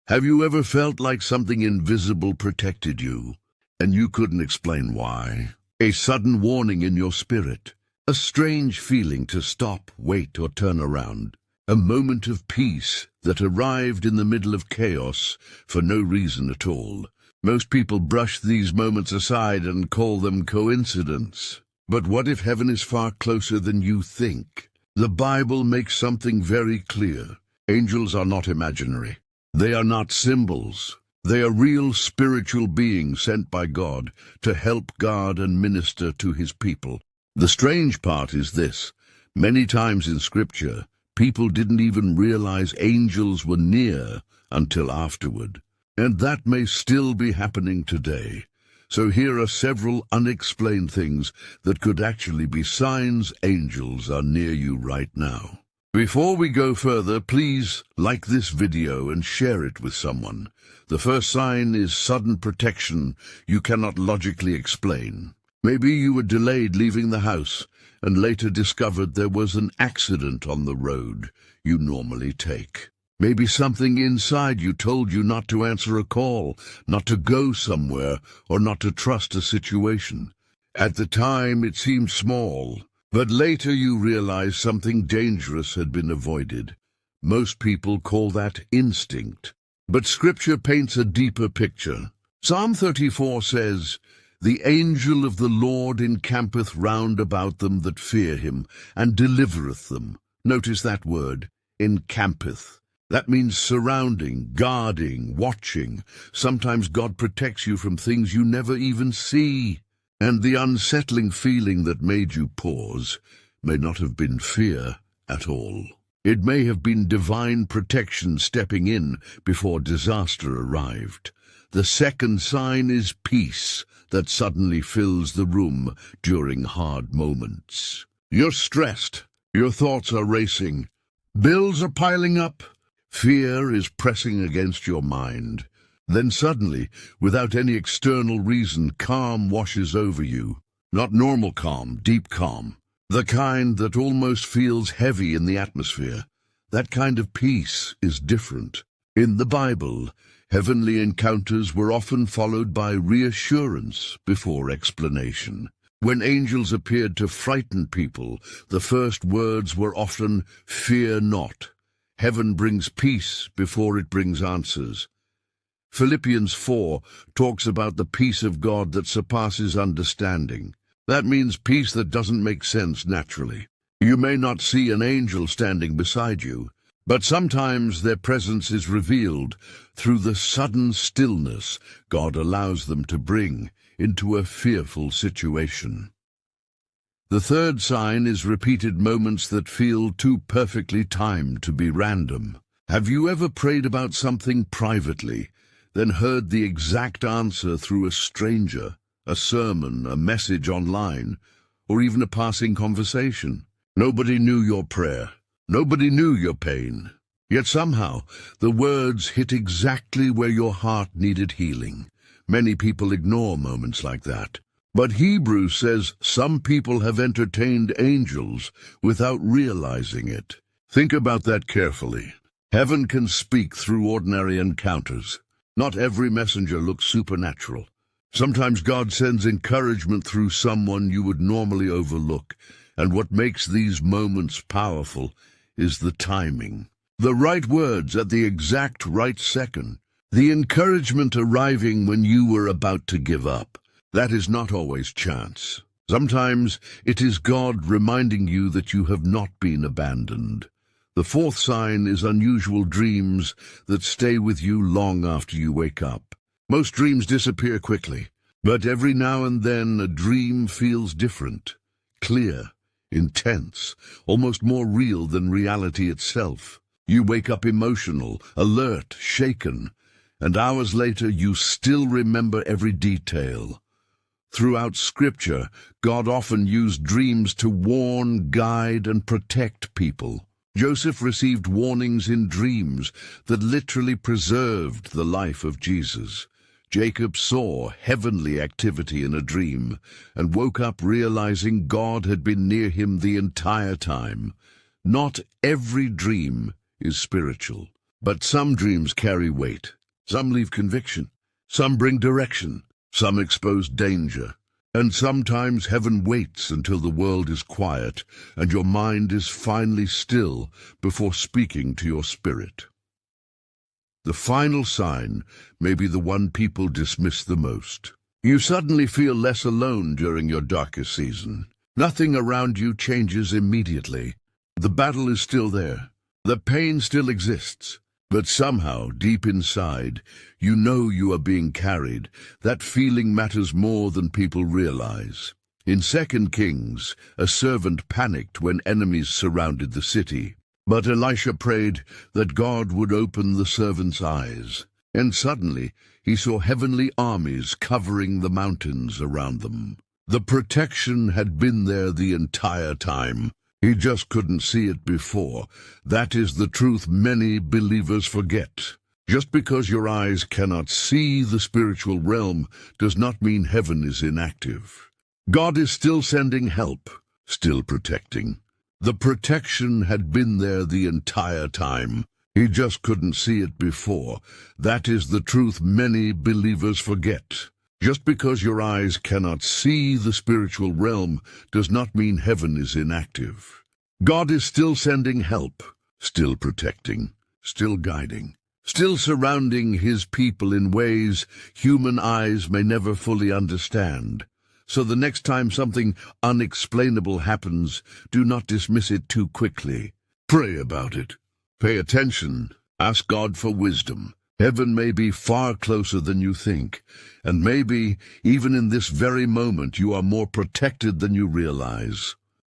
Have you ever felt like something invisible protected you, and you couldn't explain why? A sudden warning in your spirit, a strange feeling to stop, wait, or turn around. A moment of peace that arrived in the middle of chaos for no reason at all. Most people brush these moments aside and call them coincidence. But what if heaven is far closer than you think? The Bible makes something very clear. Angels are not imaginary. They are not symbols. They are real spiritual beings sent by God to help guard and minister to his people. The strange part is this. Many times in Scripture, people didn't even realize angels were near until afterward. And that may still be happening today. So here are several unexplained things that could actually be signs angels are near you right now. Before we go further, please like this video and share it with someone. The first sign is sudden protection you cannot logically explain. Maybe you were delayed leaving the house and later discovered there was an accident on the road you normally take. Maybe something inside you told you not to answer a call, not to go somewhere, or not to trust a situation. At the time it seemed small, but later you realized something dangerous had been avoided. Most people call that instinct. But Scripture paints a deeper picture. Psalm 34 says, "The angel of the Lord encampeth round about them that fear him, and delivereth them." Notice that word, encampeth. That means surrounding, guarding, watching. Sometimes God protects you from things you never even see. And the unsettling feeling that made you pause may not have been fear at all. It may have been divine protection stepping in before disaster arrived. The second sign is peace that suddenly fills the room during hard moments. You're stressed. Your thoughts are racing. Bills are piling up. Fear is pressing against your mind. Then suddenly, without any external reason, calm washes over you. Not normal calm, deep calm. The kind that almost feels heavy in the atmosphere. That kind of peace is different. In the Bible, heavenly encounters were often followed by reassurance before explanation. When angels appeared to frighten people, the first words were often, "Fear not." Heaven brings peace before it brings answers. Philippians 4 talks about the peace of God that surpasses understanding. That means peace that doesn't make sense naturally. You may not see an angel standing beside you, but sometimes their presence is revealed through the sudden stillness God allows them to bring into a fearful situation. The third sign is repeated moments that feel too perfectly timed to be random. Have you ever prayed about something privately, then heard the exact answer through a stranger, a sermon, a message online, or even a passing conversation? Nobody knew your prayer. Nobody knew your pain. Yet somehow, the words hit exactly where your heart needed healing. Many people ignore moments like that. But Hebrews says some people have entertained angels without realizing it. Think about that carefully. Heaven can speak through ordinary encounters. Not every messenger looks supernatural. Sometimes God sends encouragement through someone you would normally overlook, and what makes these moments powerful is the timing. The right words at the exact right second. The encouragement arriving when you were about to give up. That is not always chance. Sometimes it is God reminding you that you have not been abandoned. The fourth sign is unusual dreams that stay with you long after you wake up. Most dreams disappear quickly, but every now and then a dream feels different, clear, intense, almost more real than reality itself. You wake up emotional, alert, shaken, and hours later you still remember every detail. Throughout Scripture, God often used dreams to warn, guide, and protect people. Joseph received warnings in dreams that literally preserved the life of Jesus. Jacob saw heavenly activity in a dream and woke up realizing God had been near him the entire time. Not every dream is spiritual, but some dreams carry weight. Some leave conviction, some bring direction, some expose danger. And sometimes heaven waits until the world is quiet and your mind is finally still before speaking to your spirit. The final sign may be the one people dismiss the most. You suddenly feel less alone during your darkest season. Nothing around you changes immediately. The battle is still there. The pain still exists. But somehow, deep inside, you know you are being carried. That feeling matters more than people realize. In 2 Kings, a servant panicked when enemies surrounded the city. But Elisha prayed that God would open the servant's eyes. And suddenly, he saw heavenly armies covering the mountains around them. The protection had been there the entire time. He just couldn't see it before. That is the truth many believers forget. Just because your eyes cannot see the spiritual realm does not mean heaven is inactive. God is still sending help, still protecting. The protection had been there the entire time. He just couldn't see it before. That is the truth many believers forget. Just because your eyes cannot see the spiritual realm does not mean heaven is inactive. God is still sending help, still protecting, still guiding, still surrounding his people in ways human eyes may never fully understand. So the next time something unexplainable happens, do not dismiss it too quickly. Pray about it. Pay attention. Ask God for wisdom. Heaven may be far closer than you think, and maybe, even in this very moment, you are more protected than you realize.